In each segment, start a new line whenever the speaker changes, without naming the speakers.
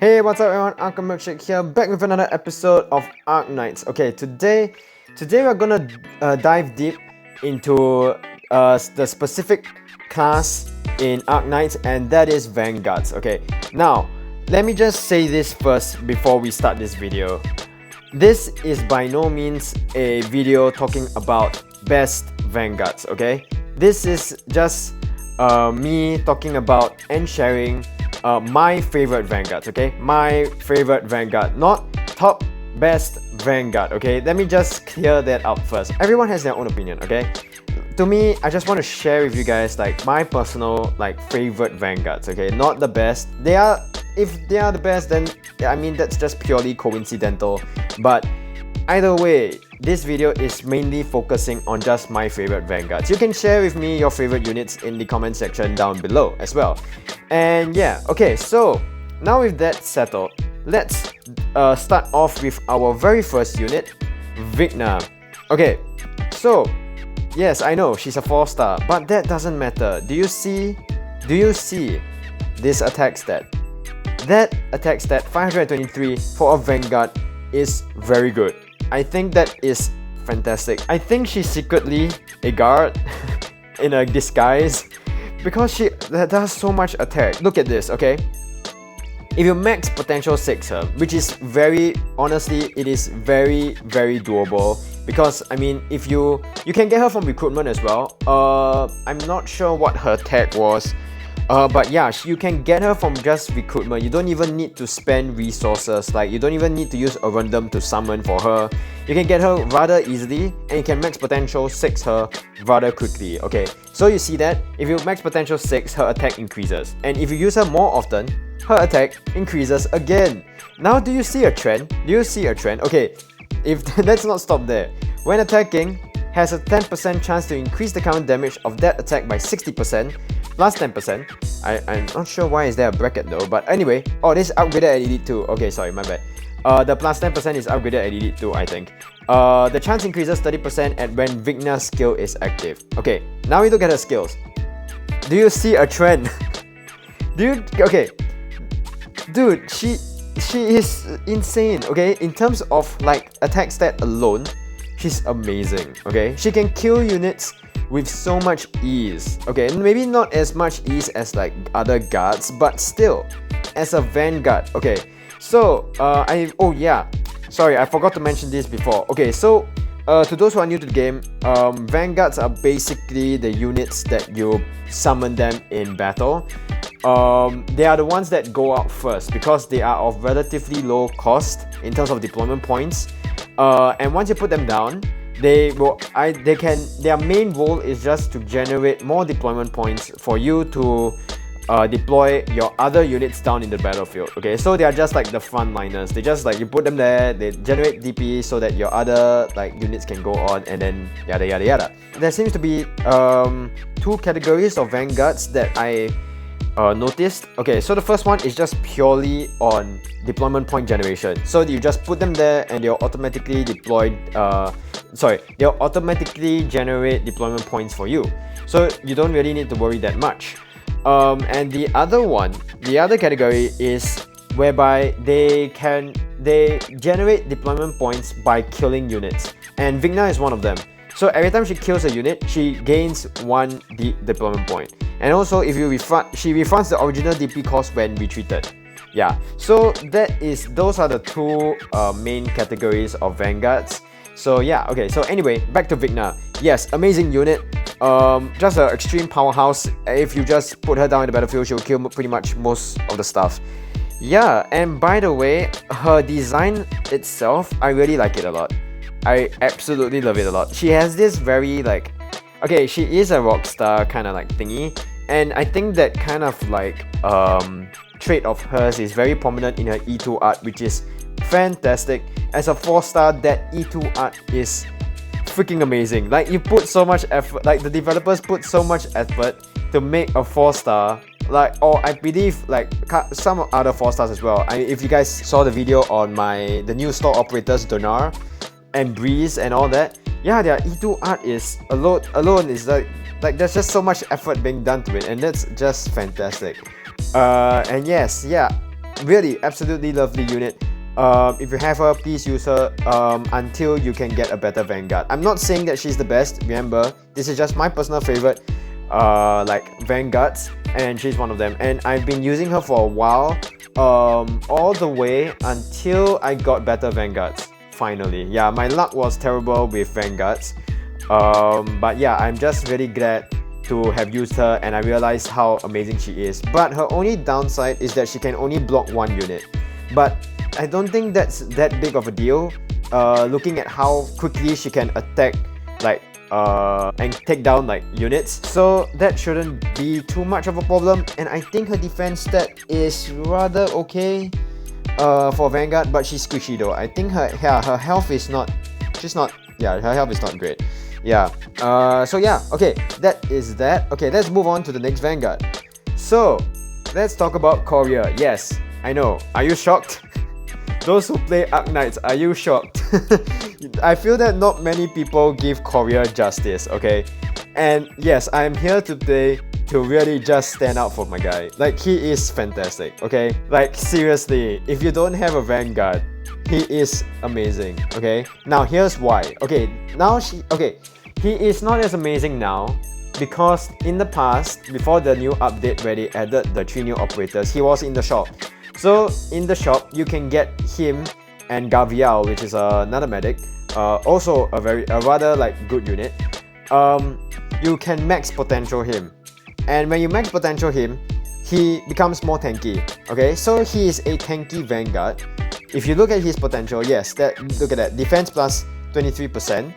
Hey, what's up everyone? Milkshake here, back with another episode of Arknights. Okay, today we're gonna dive deep into the specific class in Arknights, and that is Vanguards. Okay, now let me just say this first before we start this video. This is by no means a video talking about best Vanguards, okay? This is just me talking about and sharing my favorite Vanguards, okay? My favorite Vanguard, not top best Vanguard, okay? Let me just clear that out first. Everyone has their own opinion, okay? To me, I just want to share with you guys like my personal like favorite Vanguards, okay? Not the best. If they are the best, then I mean that's just purely coincidental. But either way, this video is mainly focusing on just my favorite Vanguards. You can share with me your favorite units in the comment section down below as well. And yeah, okay, so now with that settled, let's start off with our very first unit, Vigna. Okay, so yes, I know she's a 4-star, but that doesn't matter. Do you see this attack stat? That attack stat 523 for a Vanguard is very good. I think that is fantastic. I think she's secretly a guard in a disguise because she does so much attack. Look at this, okay? If you max potential 6 her, which is very, honestly, it is very doable, because I mean, if you can get her from recruitment as well. I'm not sure what her tag was. But yeah, you can get her from just recruitment. You don't even need to spend resources, like you don't even need to use a random to summon for her. You can get her rather easily, and you can max potential 6 her rather quickly. Okay, so you see that if you max potential 6, her attack increases, and if you use her more often, her attack increases again. Now do you see a trend? Okay, let's not stop there. When attacking, has a 10% chance to increase the current damage of that attack by 60%, plus 10%. I'm not sure why is there a bracket though, but anyway. Oh, this is upgraded at Elite 2. Okay, sorry, my bad. The plus 10% is upgraded at Elite 2, I think. The chance increases 30% at when Vigna's skill is active. Okay, now we look at her skills. Do you see a trend? Okay. Dude, she is insane, okay? In terms of like attack stat alone, she's amazing, okay? She can kill units with so much ease, okay? Maybe not as much ease as like other guards, but still, as a Vanguard, okay? So, oh yeah, sorry, I forgot to mention this before. Okay, so, to those who are new to the game, Vanguards are basically the units that you summon them in battle. They are the ones that go out first because they are of relatively low cost in terms of deployment points. And once you put them down, their main role is just to generate more deployment points for you to deploy your other units down in the battlefield. Okay, so they are just like the frontliners. They just like, you put them there, they generate DP so that your other like units can go on, and then yada yada yada. There seems to be 2 categories of Vanguards that I noticed. Okay, so the first one is just purely on deployment point generation. So you just put them there and they'll automatically they'll automatically generate deployment points for you. So you don't really need to worry that much. And the other category is whereby they generate deployment points by killing units. And Vigna is one of them. So every time she kills a unit, she gains 1 deployment point. And also, if you she refunds the original DP cost when retreated. Yeah, so those are the 2 main categories of Vanguards. So yeah, okay, so anyway, back to Vigna. Yes, amazing unit. Just an extreme powerhouse. If you just put her down in the battlefield, she'll kill pretty much most of the stuff. Yeah, and by the way, her design itself, I really like it a lot. I absolutely love it a lot. She has this very like, okay, she is a rock star kind of like thingy, and I think that kind of like trait of hers is very prominent in her E2 art, which is fantastic. As a 4-star, that E2 art is freaking amazing. Like, you put so much effort, like the developers put so much effort to make a 4-star, like, or I believe like some other 4-stars as well. If you guys saw the video on the new store operators, Donar and Breeze and all that, yeah, their E2 art is alone is like there's just so much effort being done to it, and that's just fantastic. And yes, yeah, really, absolutely lovely unit. If you have her, please use her until you can get a better Vanguard. I'm not saying that she's the best, remember, this is just my personal favorite like Vanguards, and she's one of them. And I've been using her for a while, all the way until I got better Vanguards, finally. Yeah, my luck was terrible with Vanguards, but yeah, I'm just really glad to have used her, and I realized how amazing she is. But her only downside is that she can only block one unit, but I don't think that's that big of a deal, looking at how quickly she can attack like and take down like units, so that shouldn't be too much of a problem. And I think her defense stat is rather okay for Vanguard, but she's squishy though. I think her health is not, her health is not great. Yeah, so yeah, okay, that is that. Okay, let's move on to the next Vanguard. So let's talk about Courier. Yes, I know, are you shocked? Those who play Arknights, are you shocked? I feel that not many people give Courier justice, okay? And yes, I'm here today to really just stand out for my guy. Like, he is fantastic, okay? Like, seriously, if you don't have a Vanguard, he is amazing, okay? Now, here's why. Okay, he is not as amazing now because in the past, before the new update where they added the 3 new operators, he was in the shop. So in the shop, you can get him and Gavial, which is another medic, also a rather like good unit. You can max potential him, and when you max potential him, he becomes more tanky. Okay, so he is a tanky Vanguard. If you look at his potential, yes, look at that, defense plus 23%,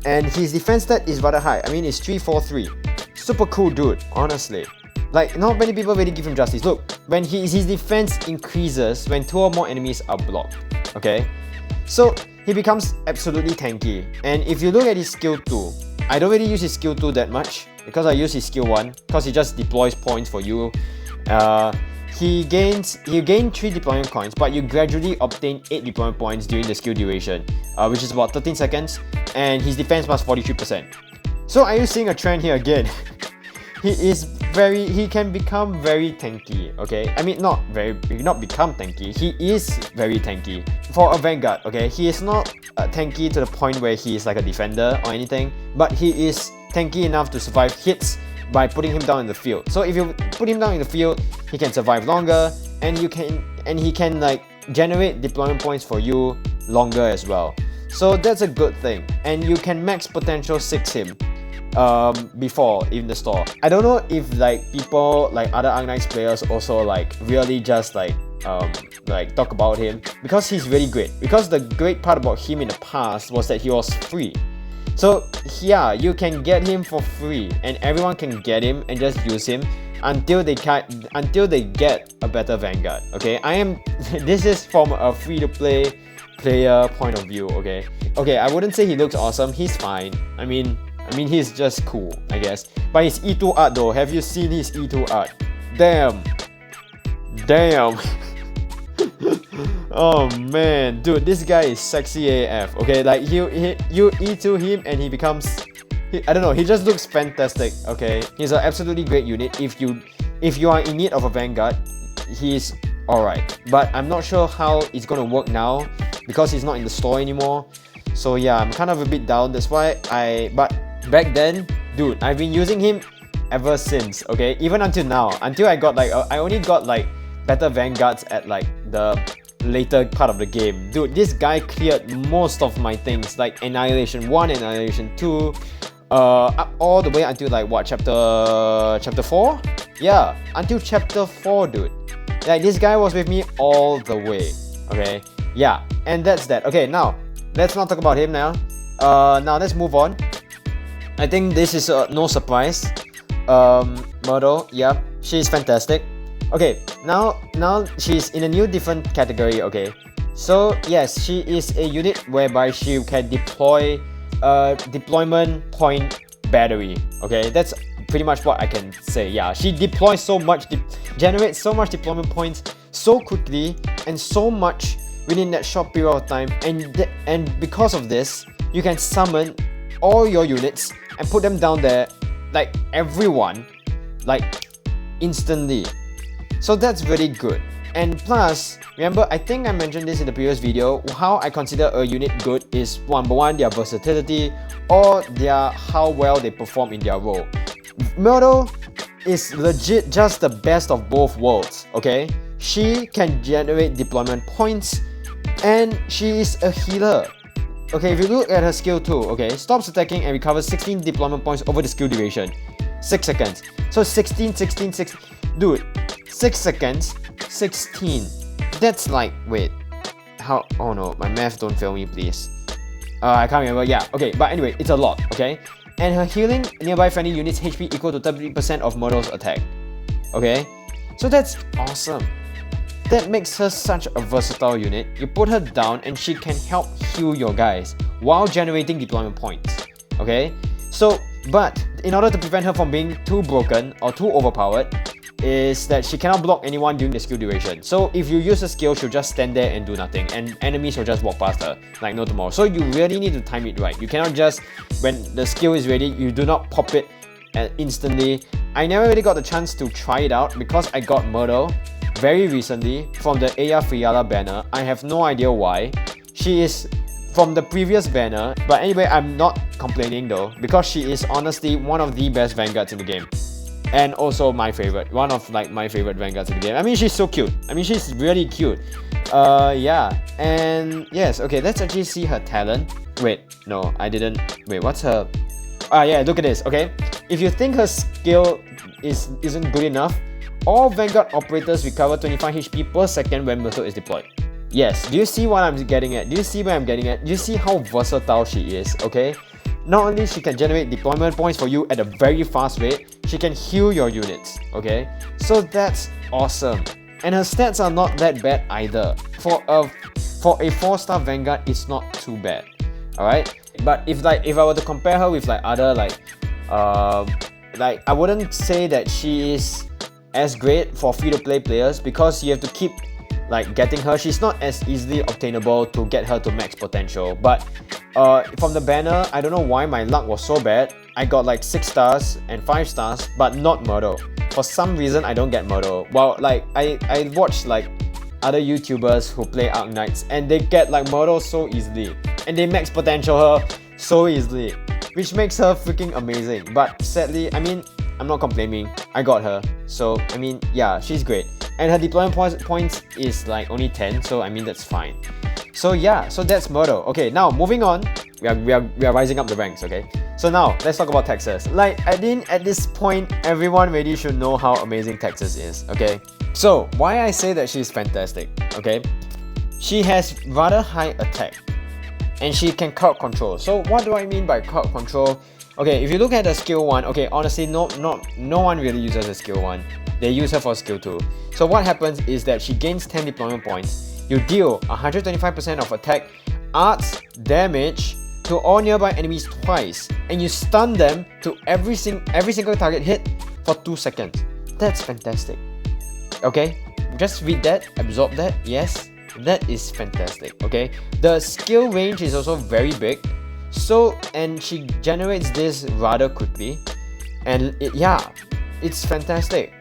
and his defense stat is rather high. I mean, it's 343. Super cool dude, honestly. Like, not many people really give him justice. Look, when his defense increases when 2 or more enemies are blocked, okay? So, he becomes absolutely tanky. And if you look at his skill 2, I don't really use his skill 2 that much, because I use his skill 1, because he just deploys points for you. You gain 3 deployment coins, but you gradually obtain 8 deployment points during the skill duration, which is about 13 seconds, and his defense plus 43%. So, are you seeing a trend here again? He can become very tanky, okay? I mean, not become tanky, he is very tanky. For a Vanguard, okay? He is not tanky to the point where he is like a defender or anything, but he is tanky enough to survive hits by putting him down in the field. So if you put him down in the field, he can survive longer, and he can like generate deployment points for you longer as well. So that's a good thing. And you can max potential 6 him before in the store. I don't know if like people like other Arknights players also like really just like talk about him, because he's really great. Because the great part about him in the past was that he was free. So yeah, you can get him for free, and everyone can get him and just use him until they get a better Vanguard. Okay, this is from a free-to-play player point of view. Okay, I wouldn't say he looks awesome. He's fine. I mean he's just cool, I guess. But his E2 art though, have you seen his E2 art? Damn. Oh man, dude, this guy is sexy AF. Okay, like you E2 him and he becomes, I don't know, he just looks fantastic. Okay, he's an absolutely great unit. If you are in need of a Vanguard, he's alright. But I'm not sure how it's gonna work now because he's not in the store anymore. So yeah, I'm kind of a bit down. That's why but back then, dude, I've been using him ever since. Okay, even until now, until I got like I only got like better Vanguards at like the later part of the game. Dude, this guy cleared most of my things, like Annihilation 1, Annihilation 2, up all the way until like what, chapter 4? Yeah, until chapter 4, dude. Like, this guy was with me all the way. Okay, yeah, and that's that. Okay, now let's not talk about him now. Now let's move on. I think this is no surprise. Myrtle, yeah, she's fantastic. Okay, now she's in a new different category. Okay, so yes, she is a unit whereby she can deploy deployment point battery. Okay, that's pretty much what I can say. Yeah, she deploys so much, generates so much deployment points so quickly and so much within that short period of time, and because of this, you can summon all your units and put them down there, like everyone, like instantly. So that's very good. And plus, remember, I think I mentioned this in the previous video, how I consider a unit good is number one, their versatility, or how well they perform in their role. Myrtle is legit just the best of both worlds, okay? She can generate deployment points, and she is a healer. Okay, if you look at her skill 2, okay, stops attacking and recovers 16 deployment points over the skill duration. 6 seconds. So 16, 16, 16. Dude, 6 seconds, 16. That's like, wait. How? Oh no, my math don't fail me, please. I can't remember. Yeah, okay, but anyway, it's a lot, okay? And her healing nearby friendly units HP equal to 30% of Myrtle's attack. Okay? So that's awesome. That makes her such a versatile unit. You put her down and she can help heal your guys while generating deployment points. Okay? So, but in order to prevent her from being too broken or too overpowered, is that she cannot block anyone during the skill duration. So if you use a skill, she'll just stand there and do nothing, and enemies will just walk past her like no tomorrow. So you really need to time it right. You cannot just, when the skill is ready, you do not pop it instantly. I never really got the chance to try it out because I got Myrtle very recently from the Aya Friala banner. I have no idea why. She is from the previous banner, but anyway, I'm not complaining though, because she is honestly one of the best Vanguards in the game. And also my favorite, one of like my favorite Vanguards in the game. I mean, she's so cute. I mean, she's really cute. Yeah. And yes, okay, let's actually see her talent. Wait, no, I didn't. Wait, what's her? Yeah, look at this, okay? If you think her skill isn't good enough, all Vanguard operators recover 25 HP per second when Myrtle is deployed. Yes, do you see what I'm getting at? Do you see where I'm getting at? Do you see how versatile she is, okay? Not only she can generate deployment points for you at a very fast rate, she can heal your units, okay? So that's awesome. And her stats are not that bad either. For a 4-star Vanguard, it's not too bad, alright? But if I were to compare her with like other I wouldn't say that she is as great for free-to-play players because you have to keep like getting her. She's not as easily obtainable to get her to max potential. But from the banner, I don't know why my luck was so bad. I got like 6 stars and 5 stars, but not Myrtle. For some reason, I don't get Myrtle. Well, like I watched like other YouTubers who play Arknights and they get like Myrtle so easily. And they max potential her so easily, which makes her freaking amazing. But sadly, I mean, I'm not complaining. I got her. So, I mean, yeah, she's great. And her deployment points is like only 10, so I mean, that's fine. So yeah, so that's Myrtle. Okay, now moving on. We are rising up the ranks, okay? So now, let's talk about Texas. Like, I think at this point, everyone really should know how amazing Texas is, okay? So, why I say that she's fantastic, okay? She has rather high attack. And she can crowd control. So what do I mean by crowd control? Okay, if you look at the skill 1, okay, honestly, no one really uses the skill 1. They use her for skill 2. So what happens is that she gains 10 deployment points. You deal 125% of attack, arts, damage to all nearby enemies twice, and you stun them to every single target hit for 2 seconds. That's fantastic. Okay, just read that, absorb that, yes. That is fantastic, okay? The skill range is also very big. So, and she generates this rather quickly. And it's fantastic.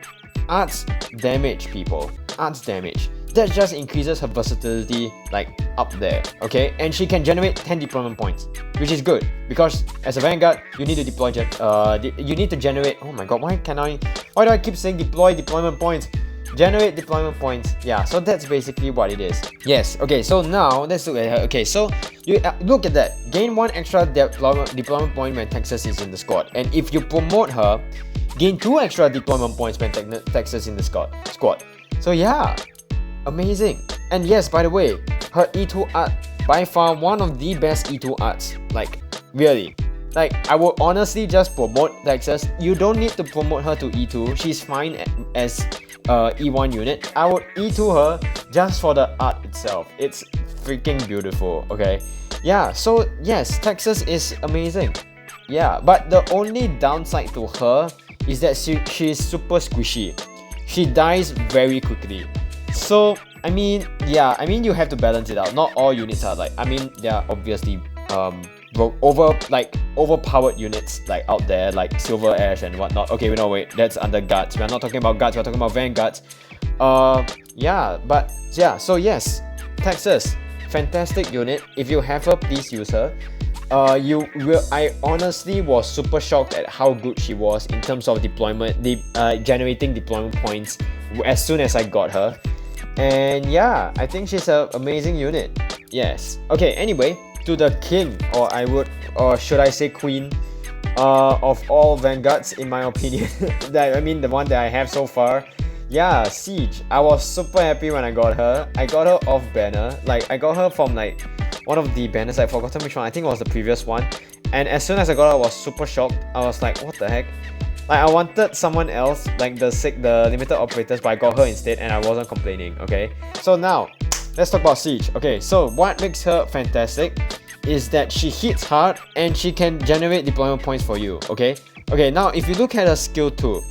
Arts damage, people. Arts damage. That just increases her versatility like up there, okay? And she can generate 10 deployment points, which is good. Because as a Vanguard, you need to deploy, you need to generate, oh my god, why do I keep saying deployment points? Generate deployment points. Yeah, so that's basically what it is. Yes, okay, so now let's look at her. Okay, so you look at that. Gain 1 extra deployment point when Texas is in the squad. And if you promote her, gain 2 extra deployment points when Texas in the squad. So yeah, amazing. And yes, by the way, her E2 art, by far one of the best E2 arts. Like, really. Like, I would honestly just promote Texas. You don't need to promote her to E2. She's fine as E1 unit. I would E2 her just for the art itself. It's freaking beautiful, okay? Yeah, so yes, Texas is amazing. Yeah, but the only downside to her is that she's super squishy. She dies very quickly. So, I mean, yeah, I mean, you have to balance it out. Not all units are like, I mean, there are obviously overpowered units like out there, like Silver Ash and whatnot. Okay, no, wait, that's under guards. We're not talking about guards, we're talking about Vanguards. yeah, but yeah, so yes, Texas, fantastic unit. If you have her, please use her. I honestly was super shocked at how good she was in terms of deployment, generating deployment points as soon as I got her. And yeah, I think she's an amazing unit. Yes. Okay, anyway, to the king, or should I say queen, of all Vanguards in my opinion. I mean the one that I have so far. Yeah, Siege. I was super happy when I got her. I got her off banner. Like, I got her from like one of the banners. I've forgotten which one. I think it was the previous one. And as soon as I got her, I was super shocked. I was like, what the heck? Like, I wanted someone else, like the limited operators, but I got her instead and I wasn't complaining, okay? So now, let's talk about Siege. Okay, so what makes her fantastic is that she hits hard and she can generate deployment points for you, okay? Okay, now if you look at her skill 2,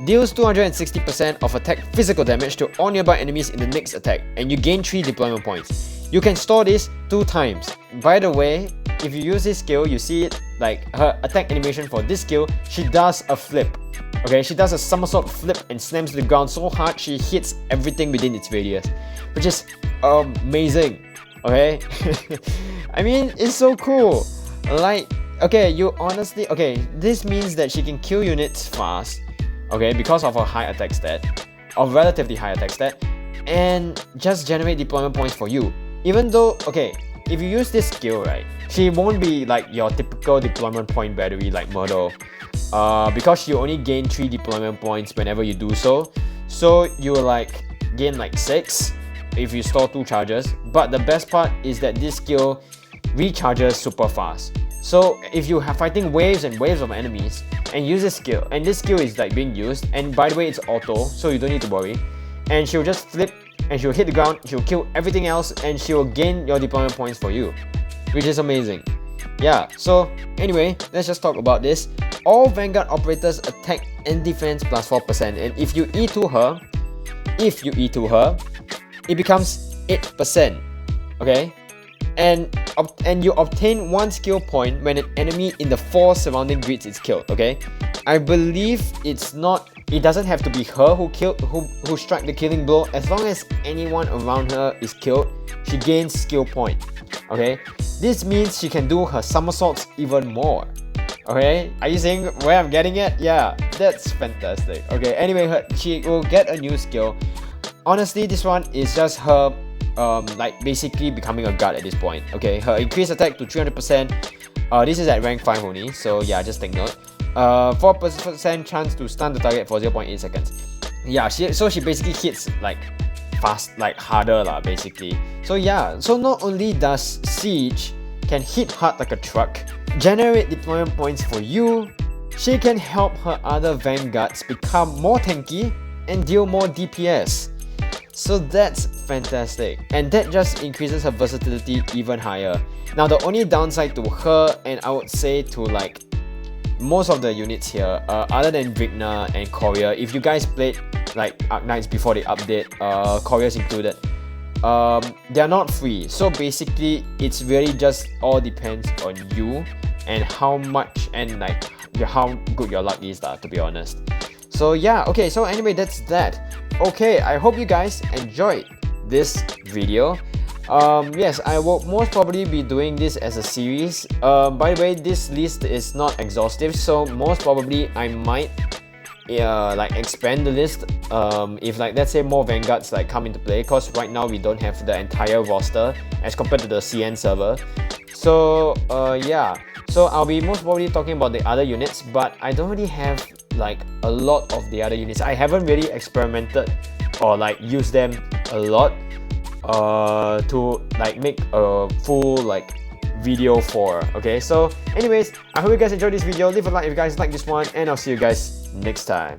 deals 260% of attack physical damage to all nearby enemies in the next attack, and you gain 3 deployment points. You can store this 2 times. By the way, if you use this skill, you see it, like her attack animation for this skill, she does a flip. Okay, she does a somersault flip and slams to the ground so hard she hits everything within its radius, which is amazing. Okay, I mean, it's so cool. Like, okay, this means that she can kill units fast. Okay, because of her high attack stat, or relatively high attack stat, and just generate deployment points for you. Even though, okay, if you use this skill, right, she won't be like your typical deployment point battery like Murdo, because you only gain 3 deployment points whenever you do so. So you like gain like 6 if you store 2 charges. But the best part is that this skill recharges super fast. So if you are fighting waves and waves of enemies and use this skill, and this skill is like being used, and by the way it's auto, so you don't need to worry, and she'll just flip and she'll hit the ground, she'll kill everything else, and she'll gain your deployment points for you, which is amazing. Yeah, so anyway, let's just talk about this. All Vanguard operators attack and defense plus 4%, and if you E2 her, it becomes 8%. Okay? And you obtain 1 skill point when an enemy in the 4 surrounding grids is killed, okay? I believe it doesn't have to be her who strike the killing blow. As long as anyone around her is killed, she gains skill point, okay? This means she can do her somersaults even more, okay? Are you seeing where I'm getting at? Yeah, that's fantastic. Okay, anyway, she will get a new skill. Honestly, this one is just her like basically becoming a guard at this point. Okay, her increased attack to 300%. This is at rank 5 only, so yeah, just take note. 4% chance to stun the target for 0.8 seconds. Yeah, so she basically hits like fast, like harder lah, basically. So yeah, so not only does Siege can hit hard like a truck, generate deployment points for you, she can help her other Vanguards become more tanky and deal more DPS. So that's fantastic, and that just increases her versatility even higher. Now the only downside to her, and I would say to like most of the units here, other than Vigna and Courier, if you guys played like Arknights before the update, Couriers included, they are not free. So basically it's really just all depends on you and how much and like how good your luck is, to be honest. So yeah, okay, so anyway, that's that. Okay, I hope you guys enjoyed this video. Yes, I will most probably be doing this as a series. By the way, this list is not exhaustive, so most probably I might like expand the list if like let's say more Vanguards like come into play, because right now we don't have the entire roster as compared to the CN server. So yeah, so I'll be most probably talking about the other units, but I don't really have like a lot of the other units. I haven't really experimented or like used them a lot to like make a full like video for. Okay, so anyways, I hope you guys enjoyed this video. Leave a like if you guys like this one, and I'll see you guys next time.